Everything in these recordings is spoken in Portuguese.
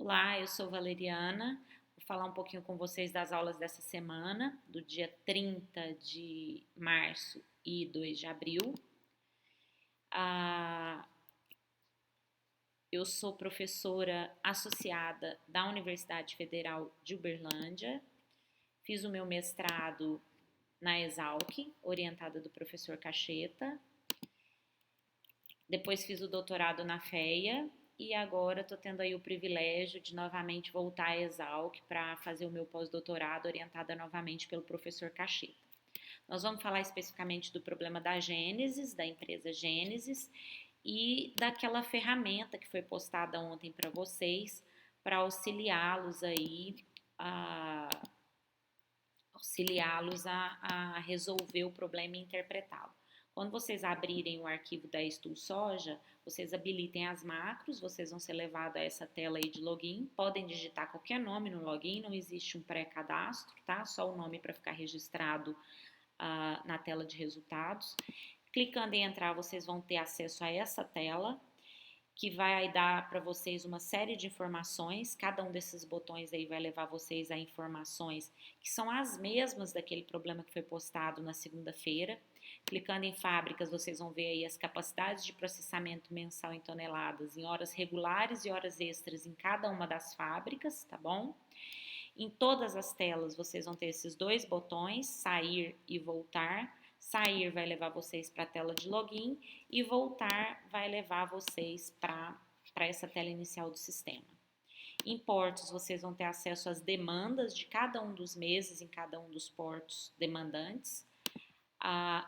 Olá, eu sou Valeriana. Vou falar um pouquinho com vocês das aulas dessa semana, do dia 30 de março e 2 de abril. Ah, eu sou professora associada da Universidade Federal de Uberlândia. Fiz o meu mestrado na Exalc, orientada do professor Cacheta. Depois fiz o doutorado na FEA e agora estou tendo aí o privilégio de novamente voltar à Exalc para fazer o meu pós-doutorado orientada novamente pelo professor Cacheta. Nós vamos falar especificamente do problema da Gênesis, da empresa Gênesis e daquela ferramenta que foi postada ontem para vocês para auxiliá-los aí a a resolver o problema e interpretá-lo. Quando vocês abrirem o arquivo da StoolSoja, vocês habilitem as macros, vocês vão ser levados a essa tela aí de login. Podem digitar qualquer nome no login, não existe um pré-cadastro, tá? Só o nome para ficar registrado na tela de resultados. Clicando em entrar, vocês vão ter acesso a essa tela, que vai dar para vocês uma série de informações. Cada um desses botões aí vai levar vocês a informações que são as mesmas daquele problema que foi postado na segunda-feira. Clicando em fábricas, vocês vão ver aí as capacidades de processamento mensal em toneladas, em horas regulares e horas extras em cada uma das fábricas, tá bom? Em todas as telas, vocês vão ter esses dois botões, sair e voltar. Sair vai levar vocês para a tela de login e voltar vai levar vocês para essa tela inicial do sistema. Em portos, vocês vão ter acesso às demandas de cada um dos meses em cada um dos portos demandantes.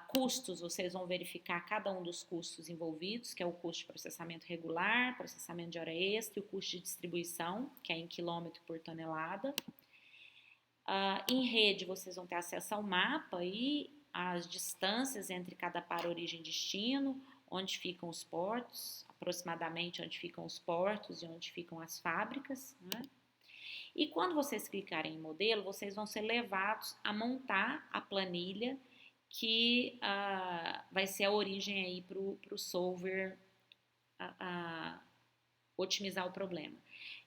Custos, vocês vão verificar cada um dos custos envolvidos, que é o custo de processamento regular, processamento de hora extra e o custo de distribuição, que é em quilômetro por tonelada. Em rede, vocês vão ter acesso ao mapa e as distâncias entre cada par origem e destino, onde ficam os portos, aproximadamente onde ficam os portos e onde ficam as fábricas, né? E quando vocês clicarem em modelo, vocês vão ser levados a montar a planilha que vai ser a origem aí para o solver otimizar o problema.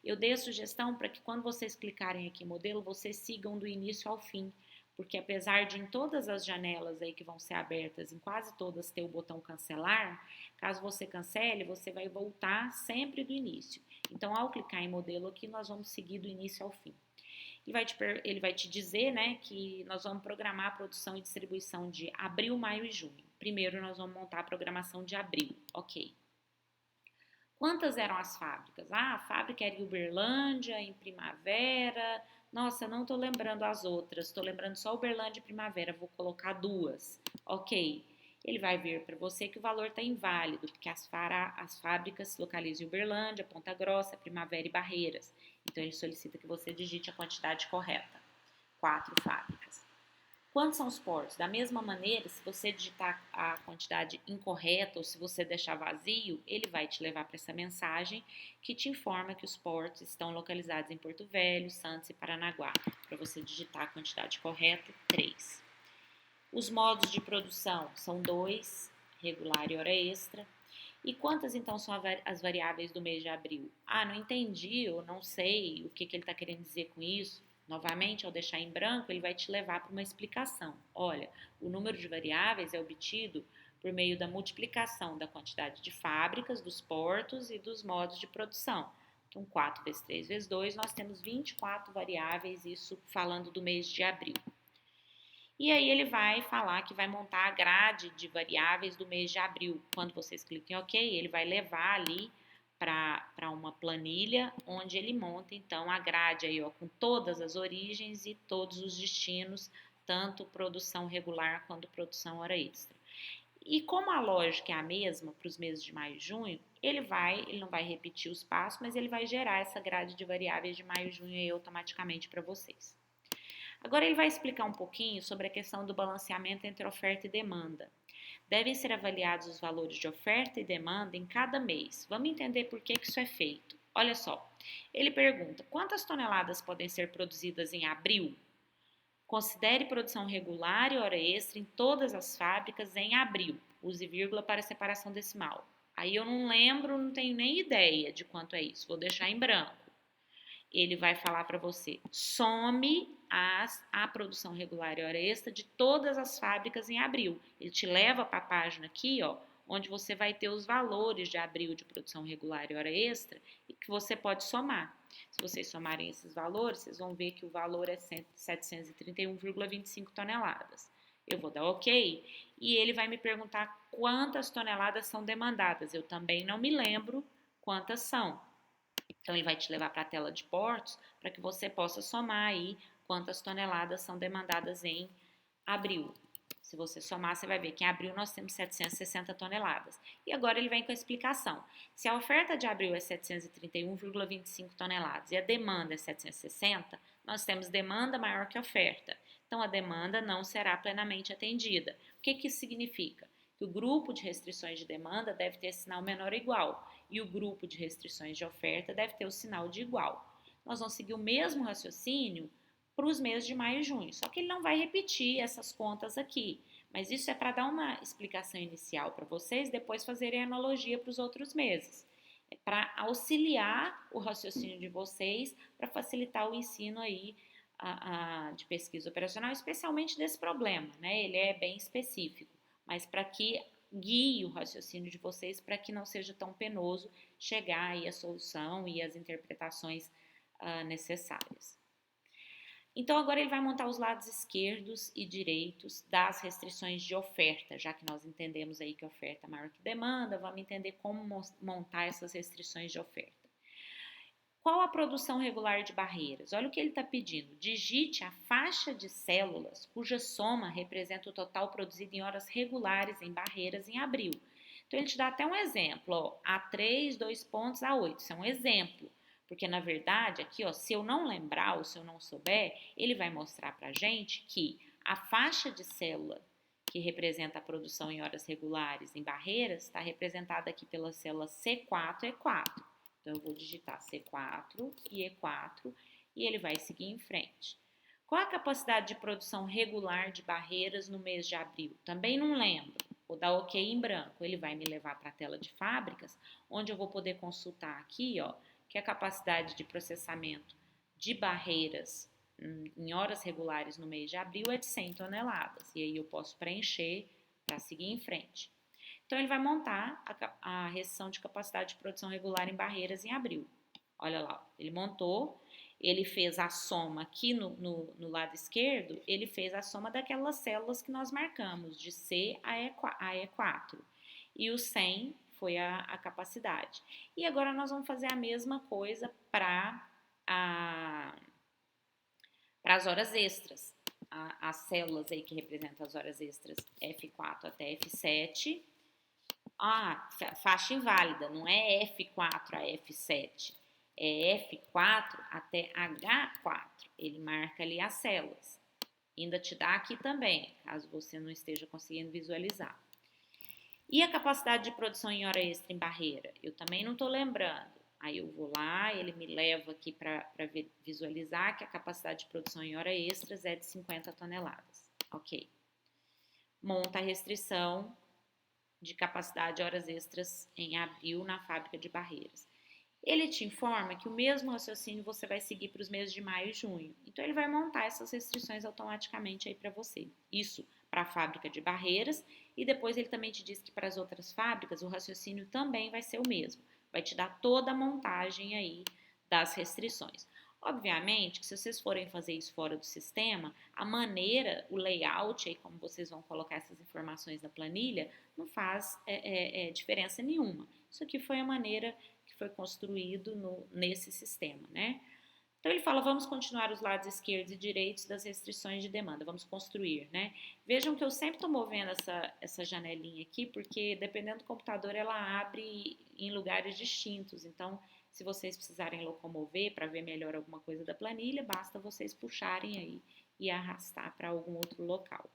Eu dei a sugestão para que quando vocês clicarem aqui em modelo, vocês sigam do início ao fim, porque apesar de em todas as janelas aí que vão ser abertas, em quase todas ter o botão cancelar, caso você cancele, você vai voltar sempre do início. Então, ao clicar em modelo aqui, nós vamos seguir do início ao fim. Ele vai te dizer, né, que nós vamos programar a produção e distribuição de abril, maio e junho. Primeiro, nós vamos montar a programação de abril, ok. Quantas eram as fábricas? A fábrica era em Uberlândia, em Primavera. Nossa, não estou lembrando as outras, estou lembrando só Uberlândia e Primavera, vou colocar duas. Ok, ele vai ver para você que o valor está inválido, porque as fábricas se localizam em Uberlândia, Ponta Grossa, Primavera e Barreiras. Então ele solicita que você digite a quantidade correta. 4 fábricas. Quantos são os portos? Da mesma maneira, se você digitar a quantidade incorreta ou se você deixar vazio, ele vai te levar para essa mensagem que te informa que os portos estão localizados em Porto Velho, Santos e Paranaguá. Para você digitar a quantidade correta, 3. Os modos de produção são 2, regular e hora extra. E quantas então são as variáveis do mês de abril? Não entendi, eu não sei o que ele está querendo dizer com isso. Novamente, ao deixar em branco, ele vai te levar para uma explicação. Olha, o número de variáveis é obtido por meio da multiplicação da quantidade de fábricas, dos portos e dos modos de produção. Então, 4 vezes 3 vezes 2, nós temos 24 variáveis, isso falando do mês de abril. E aí ele vai falar que vai montar a grade de variáveis do mês de abril. Quando vocês clicam em OK, ele vai levar ali para uma planilha onde ele monta então a grade aí, ó, com todas as origens e todos os destinos, tanto produção regular quanto produção hora extra. E como a lógica é a mesma para os meses de maio e junho, ele não vai repetir os passos, mas ele vai gerar essa grade de variáveis de maio e junho aí automaticamente para vocês. Agora ele vai explicar um pouquinho sobre a questão do balanceamento entre oferta e demanda. Devem ser avaliados os valores de oferta e demanda em cada mês. Vamos entender por que isso é feito. Olha só, ele pergunta: quantas toneladas podem ser produzidas em abril? Considere produção regular e hora extra em todas as fábricas em abril. Use vírgula para separação decimal. Aí eu não lembro, não tenho nem ideia de quanto é isso. Vou deixar em branco. ele vai falar para você, some a produção regular e hora extra de todas as fábricas em abril. Ele te leva para a página aqui, ó, onde você vai ter os valores de abril de produção regular e hora extra e que você pode somar. Se vocês somarem esses valores, vocês vão ver que o valor é 731,25 toneladas. Eu vou dar OK e ele vai me perguntar quantas toneladas são demandadas. Eu também não me lembro quantas são. Então, ele vai te levar para a tela de portos para que você possa somar aí quantas toneladas são demandadas em abril. Se você somar, você vai ver que em abril nós temos 760 toneladas. E agora ele vem com a explicação. Se a oferta de abril é 731,25 toneladas e a demanda é 760, nós temos demanda maior que oferta. Então, a demanda não será plenamente atendida. O que isso significa? Que o grupo de restrições de demanda deve ter sinal menor ou igual e o grupo de restrições de oferta deve ter o sinal de igual. Nós vamos seguir o mesmo raciocínio para os meses de maio e junho, só que ele não vai repetir essas contas aqui, mas isso é para dar uma explicação inicial para vocês, depois fazerem analogia para os outros meses. É para auxiliar o raciocínio de vocês, para facilitar o ensino aí de pesquisa operacional, especialmente desse problema, né? Ele é bem específico, mas para que guie o raciocínio de vocês para que não seja tão penoso chegar aí à solução e às interpretações necessárias. Então, agora ele vai montar os lados esquerdos e direitos das restrições de oferta, já que nós entendemos aí que oferta é maior que demanda, vamos entender como montar essas restrições de oferta. Qual a produção regular de barreiras? Olha o que ele está pedindo. Digite a faixa de células cuja soma representa o total produzido em horas regulares em barreiras em abril. Então, ele te dá até um exemplo, ó, A3, 2 pontos, A8. Isso é um exemplo. Porque, na verdade, aqui, ó, se eu não lembrar ou se eu não souber, ele vai mostrar para a gente que a faixa de célula que representa a produção em horas regulares em barreiras está representada aqui pela célula C4 e E4. Então, eu vou digitar C4 e E4 e ele vai seguir em frente. Qual a capacidade de produção regular de barreiras no mês de abril? Também não lembro. Vou dar OK em branco. Ele vai me levar para a tela de fábricas, onde eu vou poder consultar aqui, ó, que a capacidade de processamento de barreiras em horas regulares no mês de abril é de 100 toneladas. E aí eu posso preencher para seguir em frente. Então, ele vai montar a restrição de capacidade de produção regular em barreiras em abril. Olha lá, ele montou, ele fez a soma aqui no lado esquerdo, ele fez a soma daquelas células que nós marcamos, de C a E4. E o 100 foi a capacidade. E agora nós vamos fazer a mesma coisa para as horas extras. As células aí que representam as horas extras F4 até F7. Faixa inválida, não é F4 a F7, é F4 até H4. Ele marca ali as células. Ainda te dá aqui também, caso você não esteja conseguindo visualizar. E a capacidade de produção em hora extra em barreira? Eu também não estou lembrando. Aí eu vou lá, ele me leva aqui para visualizar que a capacidade de produção em hora extras é de 50 toneladas. Ok. Monta a restrição de capacidade de horas extras em abril na fábrica de barreiras. Ele te informa que o mesmo raciocínio você vai seguir para os meses de maio e junho. Então, ele vai montar essas restrições automaticamente aí para você. Isso para a fábrica de barreiras e depois ele também te diz que para as outras fábricas o raciocínio também vai ser o mesmo. Vai te dar toda a montagem aí das restrições. Obviamente que se vocês forem fazer isso fora do sistema, a maneira, o layout, aí como vocês vão colocar essas informações na planilha, não faz diferença nenhuma. Isso aqui foi a maneira que foi construído nesse sistema, né? Então ele fala, vamos continuar os lados esquerdos e direitos das restrições de demanda, vamos construir, né? Vejam que eu sempre estou movendo essa janelinha aqui, porque dependendo do computador ela abre em lugares distintos, então se vocês precisarem locomover para ver melhor alguma coisa da planilha, basta vocês puxarem aí e arrastar para algum outro local.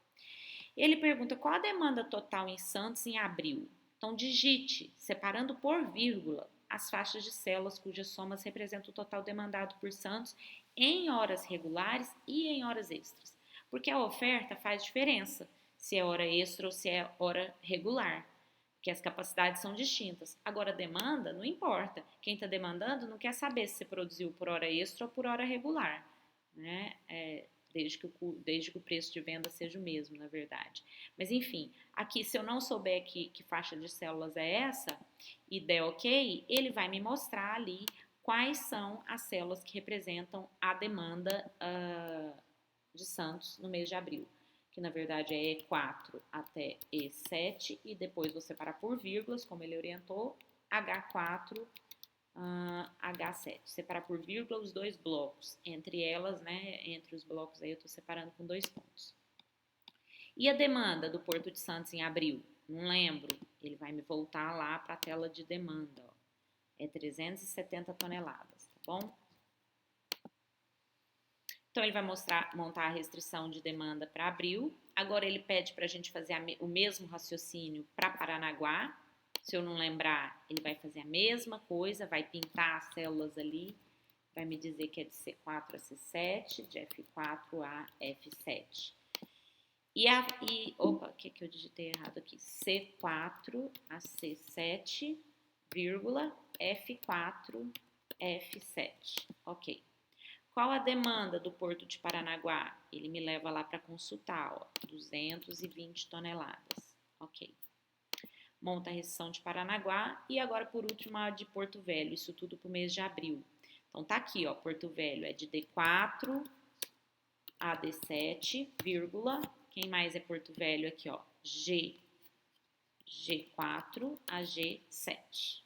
Ele pergunta qual a demanda total em Santos em abril. Então digite, separando por vírgula, as faixas de células cujas somas representam o total demandado por Santos em horas regulares e em horas extras. Porque a oferta faz diferença, se é hora extra ou se é hora regular. porque as capacidades são distintas. Agora, a demanda, não importa. Quem está demandando não quer saber se você produziu por hora extra ou por hora regular, né? Desde que o preço de venda seja o mesmo, na verdade. Mas, enfim, aqui, se eu não souber que faixa de células é essa e der ok, ele vai me mostrar ali quais são as células que representam a demanda de Santos no mês de abril, que na verdade é E4 até E7, e depois você parar por vírgulas, como ele orientou, H4, H7. Separar por vírgula os dois blocos. Entre elas, né, entre os blocos aí eu estou separando com 2 pontos. E a demanda do Porto de Santos em abril? Não lembro. Ele vai me voltar lá para a tela de demanda. Ó. É 370 toneladas, tá bom? Então, ele vai montar a restrição de demanda para abril. Agora, ele pede para a gente fazer o mesmo raciocínio para Paranaguá. Se eu não lembrar, ele vai fazer a mesma coisa, vai pintar as células ali, vai me dizer que é de C4 a C7, de F4 a F7. Opa, o que eu digitei errado aqui? C4 a C7, vírgula, F4, F7. Ok. Qual a demanda do Porto de Paranaguá? Ele me leva lá para consultar, ó, 220 toneladas. Ok. Monta a restrição de Paranaguá e agora, por último, a de Porto Velho. Isso tudo para o mês de abril. Então, tá aqui, ó, Porto Velho é de D4 a D7, vírgula. Quem mais é Porto Velho aqui, ó? G4 a G7.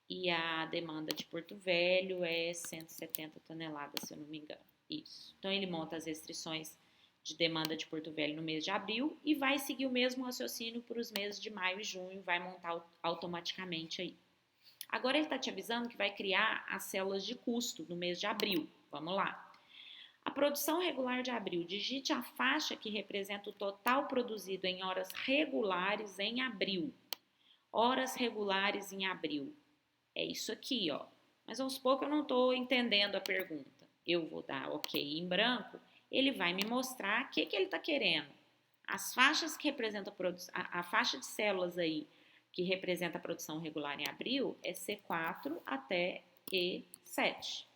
E a demanda de Porto Velho é 170 toneladas, se eu não me engano. Isso. Então, ele monta as restrições de demanda de Porto Velho no mês de abril e vai seguir o mesmo raciocínio para os meses de maio e junho, vai montar automaticamente aí. Agora, ele está te avisando que vai criar as células de custo no mês de abril. Vamos lá. A produção regular de abril, digite a faixa que representa o total produzido em horas regulares em abril. Horas regulares em abril. É isso aqui, ó. Mas aos poucos eu não estou entendendo a pergunta. Eu vou dar ok em branco, ele vai me mostrar o que ele está querendo. As faixas que representam a faixa de células aí que representa a produção regular em abril é C4 até E7.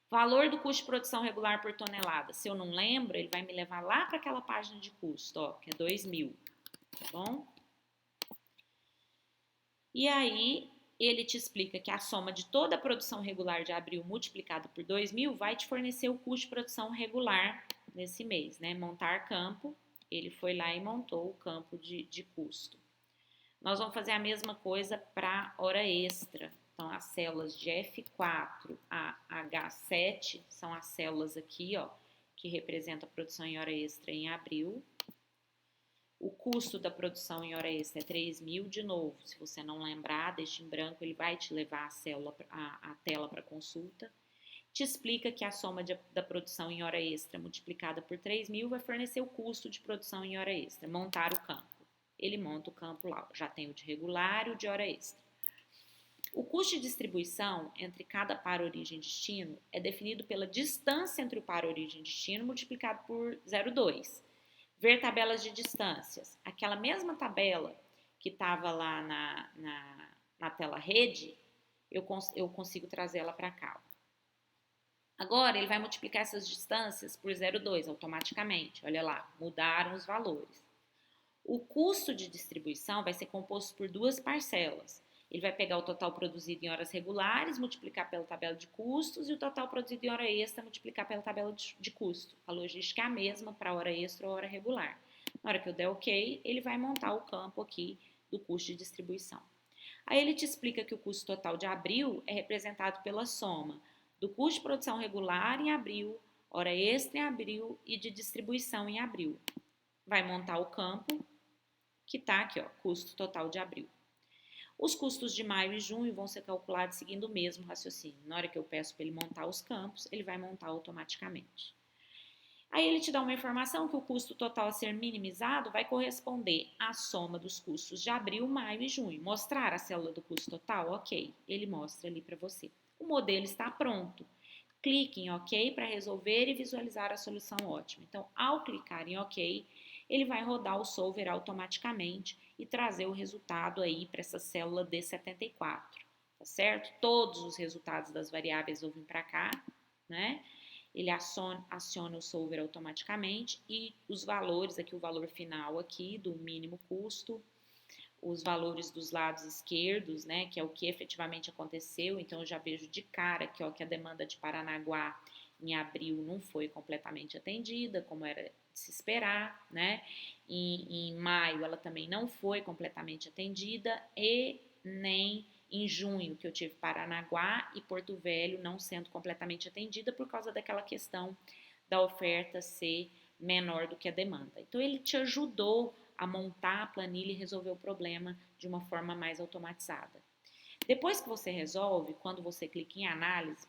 Valor do custo de produção regular por tonelada. Se eu não lembro, ele vai me levar lá para aquela página de custo, ó, que é 2.000, tá bom? E aí, ele te explica que a soma de toda a produção regular de abril multiplicado por 2.000 vai te fornecer o custo de produção regular nesse mês, né? Montar campo, ele foi lá e montou o campo de custo. Nós vamos fazer a mesma coisa para hora extra. Então, as células de F4 a H7 são as células aqui, ó, que representam a produção em hora extra em abril. O custo da produção em hora extra é 3.000, de novo, se você não lembrar, deixa em branco, ele vai te levar a tela para consulta. Te explica que a soma da produção em hora extra multiplicada por 3.000 vai fornecer o custo de produção em hora extra, montar o campo. Ele monta o campo lá, já tem o de regular e o de hora extra. O custo de distribuição entre cada par origem e destino é definido pela distância entre o par origem e destino multiplicado por 0,2. Ver tabelas de distâncias. Aquela mesma tabela que estava lá na tela rede, eu consigo trazer ela para cá. Agora, ele vai multiplicar essas distâncias por 0,2 automaticamente. Olha lá, mudaram os valores. O custo de distribuição vai ser composto por duas parcelas. Ele vai pegar o total produzido em horas regulares, multiplicar pela tabela de custos, e o total produzido em hora extra, multiplicar pela tabela de custo. A logística é a mesma para hora extra ou hora regular. Na hora que eu der ok, ele vai montar o campo aqui do custo de distribuição. Aí ele te explica que o custo total de abril é representado pela soma do custo de produção regular em abril, hora extra em abril e de distribuição em abril. Vai montar o campo que está aqui, ó, custo total de abril. Os custos de maio e junho vão ser calculados seguindo o mesmo raciocínio. Na hora que eu peço para ele montar os campos, ele vai montar automaticamente. Aí ele te dá uma informação que o custo total a ser minimizado vai corresponder à soma dos custos de abril, maio e junho. Mostrar a célula do custo total? Ok, ele mostra ali para você. O modelo está pronto. Clique em OK para resolver e visualizar a solução ótima. Então, ao clicar em OK, ele vai rodar o solver automaticamente e trazer o resultado aí para essa célula D74, tá certo? Todos os resultados das variáveis vão vir para cá, né? Ele aciona o solver automaticamente e os valores, aqui o valor final aqui do mínimo custo, os valores dos lados esquerdos, né, que é o que efetivamente aconteceu. Então eu já vejo de cara aqui, ó, que a demanda de Paranaguá em abril não foi completamente atendida, como era de se esperar, né? Em maio ela também não foi completamente atendida e nem em junho, que eu tive Paranaguá e Porto Velho não sendo completamente atendida por causa daquela questão da oferta ser menor do que a demanda. Então ele te ajudou a montar a planilha e resolver o problema de uma forma mais automatizada. Depois que você resolve, quando você clica em análise,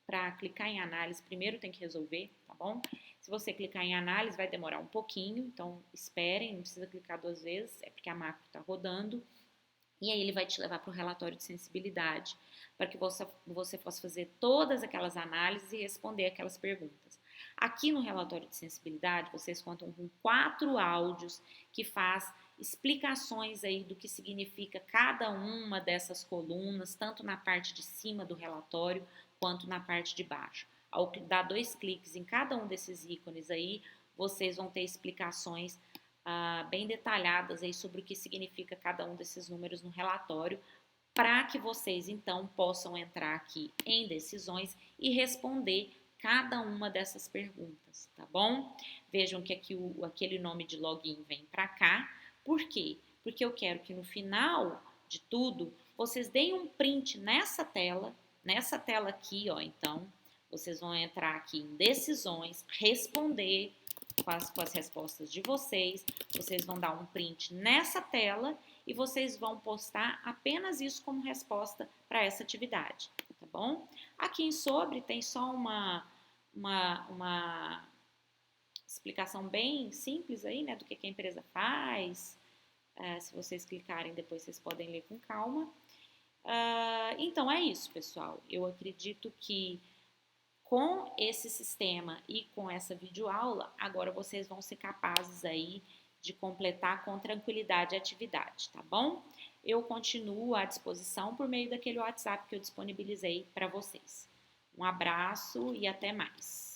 para clicar em análise, primeiro tem que resolver, tá bom? Se você clicar em análise, vai demorar um pouquinho, então esperem, não precisa clicar 2 vezes, é porque a macro está rodando. E aí ele vai te levar para o relatório de sensibilidade, para que você possa fazer todas aquelas análises e responder aquelas perguntas. Aqui no relatório de sensibilidade, vocês contam com 4 áudios que faz explicações aí do que significa cada uma dessas colunas, tanto na parte de cima do relatório quanto na parte de baixo. Ao dar 2 cliques em cada um desses ícones aí, vocês vão ter explicações bem detalhadas aí sobre o que significa cada um desses números no relatório, para que vocês então possam entrar aqui em decisões e responder cada uma dessas perguntas, tá bom? Vejam que aqui aquele nome de login vem para cá. Por quê? Porque eu quero que no final de tudo vocês deem um print nessa tela aqui, ó. Então, vocês vão entrar aqui em decisões, responder com as respostas de vocês vão dar um print nessa tela e vocês vão postar apenas isso como resposta para essa atividade, tá bom? Aqui em sobre tem só uma explicação bem simples aí, né, do que a empresa faz. Se vocês clicarem depois vocês podem ler com calma. Então é isso, pessoal. Eu acredito que com esse sistema e com essa videoaula, agora vocês vão ser capazes aí de completar com tranquilidade a atividade, tá bom? Eu continuo à disposição por meio daquele WhatsApp que eu disponibilizei para vocês. Um abraço e até mais.